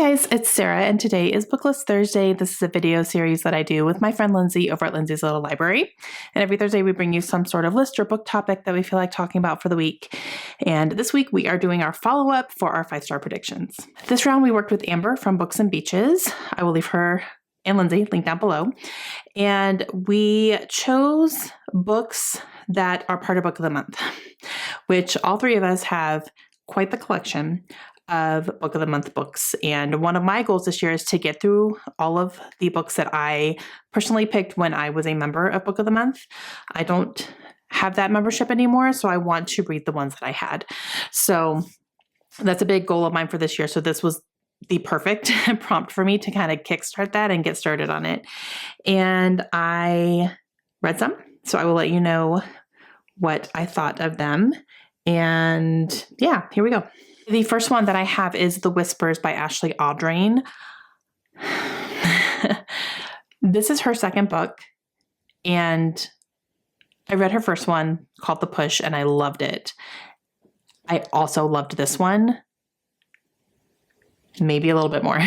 guys, it's Sarah, and today is BookList Thursday. This is a video series that I do with my friend Lindsay over at Lindsay's Little Library. And every Thursday we bring you some sort of list or book topic that we feel like talking about for the week. And this week we are doing our follow-up for our 5-star predictions. This round we worked with Amber from Books and Beaches. I will leave her and Lindsay linked down below. And we chose books that are part of Book of the Month, which all three of us have quite the collection of Book of the Month books. And one of my goals this year is to get through all of the books that I personally picked when I was a member of Book of the Month. I don't have that membership anymore, so I want to read the ones that I had. So that's a big goal of mine for this year. So this was the perfect prompt for me to kind of kickstart that and get started on it. And I read some, so I will let you know what I thought of them. And yeah, here we go. The first one that I have is The Whispers by Ashley Audrain. This is her second book, and I read her first one called The Push, and I loved it. I also loved this one, maybe a little bit more.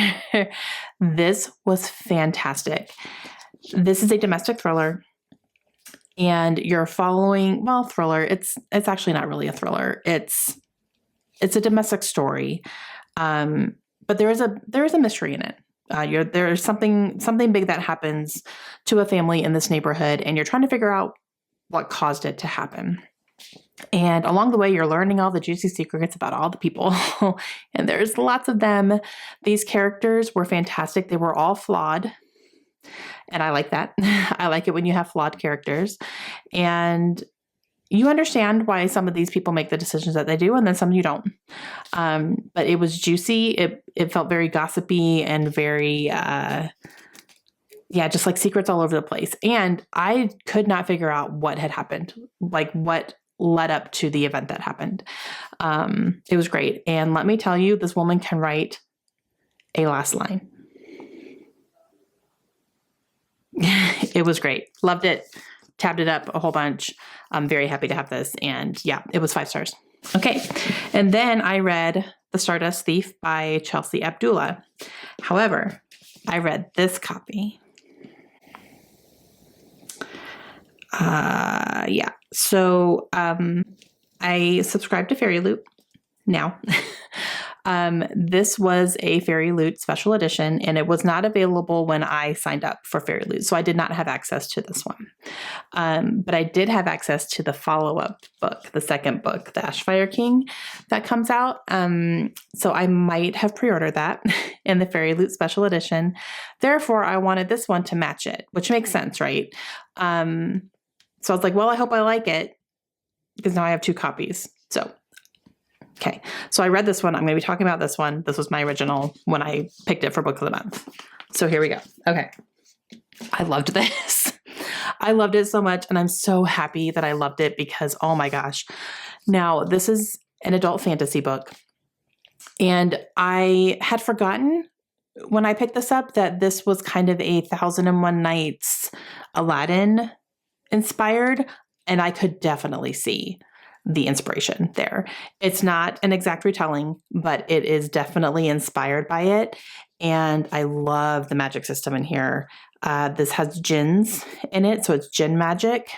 This was fantastic. This is a domestic thriller, and you're following, well, thriller. It's actually not really a thriller. It's a domestic story, but there is a mystery in it. There's something big that happens to a family in this neighborhood, and you're trying to figure out what caused it to happen. And along the way, you're learning all the juicy secrets about all the people, and there's lots of them. These characters were fantastic. They were all flawed, and I like that. I like it when you have flawed characters, and you understand why some of these people make the decisions that they do, and then some you don't. But it was juicy. It felt very gossipy and very, just like secrets all over the place. And I could not figure out what had happened, like what led up to the event that happened. It was great. And let me tell you, this woman can write a last line. It was great. Loved it. Tabbed it up a whole bunch. I'm very happy to have this. And yeah, it was 5 stars. Okay. And then I read The Stardust Thief by Chelsea Abdullah. However, I read this copy. So I subscribed to Fairy Loot now. This was a Fairy Loot special edition, and it was not available when I signed up for Fairy Loot, so I did not have access to this one. But I did have access to the follow-up book, the second book, The Ashfire King, that comes out. So I might have pre-ordered that in the Fairy Loot special edition. Therefore, I wanted this one to match it, which makes sense, right? So I was like, well, I hope I like it, because now I have 2 copies. Okay, so I read this one. I'm going to be talking about this one. This was my original when I picked it for Book of the Month. So here we go. Okay, I loved this. I loved it so much, and I'm so happy that I loved it because, oh my gosh. Now, this is an adult fantasy book, and I had forgotten when I picked this up that this was kind of a 1001 Nights Aladdin inspired, and I could definitely see the inspiration there. It's not an exact retelling, but it is definitely inspired by it. And I love the magic system in here. This has jinns in it, so it's jinn magic.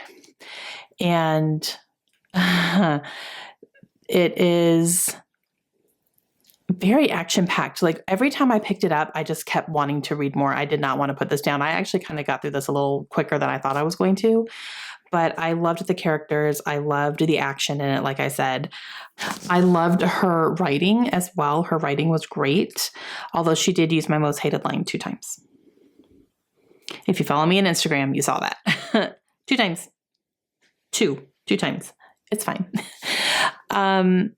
And it is very action-packed. Like every time I picked it up, I just kept wanting to read more. I did not want to put this down. I actually kind of got through this a little quicker than I thought I was going to. But I loved the characters. I loved the action in it, like I said. I loved her writing as well. Her writing was great, although she did use my most hated line 2 times. If you follow me on Instagram, you saw that. 2 times. 2 times. It's fine. And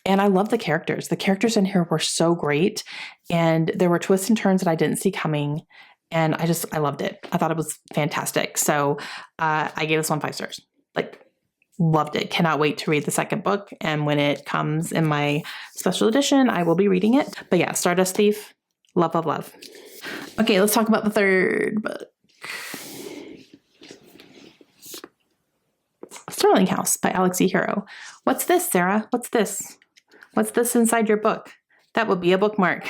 I love the characters. The characters in here were so great. And there were twists and turns that I didn't see coming. And I loved it. I thought it was fantastic. So I gave this one 5 stars. Like, loved it. Cannot wait to read the second book. And when it comes in my special edition, I will be reading it. But yeah, Stardust Thief, love, love, love. Okay, let's talk about the third book. Sterling House by Alex E. Hero. What's this, Sarah? What's this? What's this inside your book? That would be a bookmark.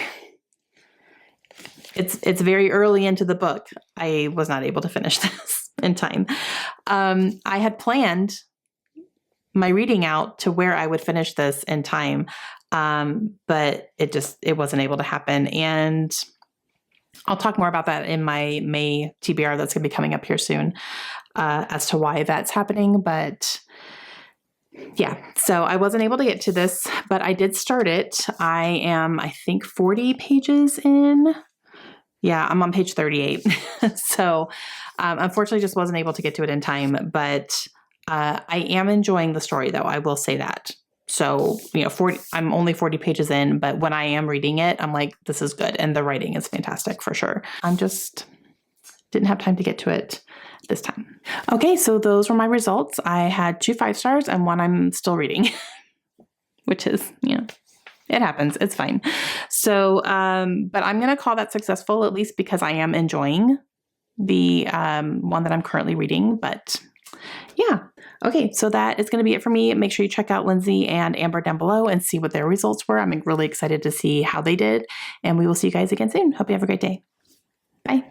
it's very early into the book. I was not able to finish this in time. I had planned my reading out to where I would finish this in time. But it wasn't able to happen. And I'll talk more about that in my May TBR that's going to be coming up here soon, as to why that's happening. But yeah, so I wasn't able to get to this, but I did start it. I am, I think, 40 pages in. Yeah, I'm on page 38. So unfortunately just wasn't able to get to it in time, but I am enjoying the story though. I will say that. So, I'm only 40 pages in, but when I am reading it, I'm like, this is good. And the writing is fantastic for sure. I'm just didn't have time to get to it this time. Okay, so those were my results. I had 2 5 stars and 1 I'm still reading, which is, it happens. It's fine. So, but I'm going to call that successful, at least because I am enjoying the one that I'm currently reading. But yeah. Okay, so that is going to be it for me. Make sure you check out Lindsey and Amber down below and see what their results were. I'm really excited to see how they did. And we will see you guys again soon. Hope you have a great day. Bye.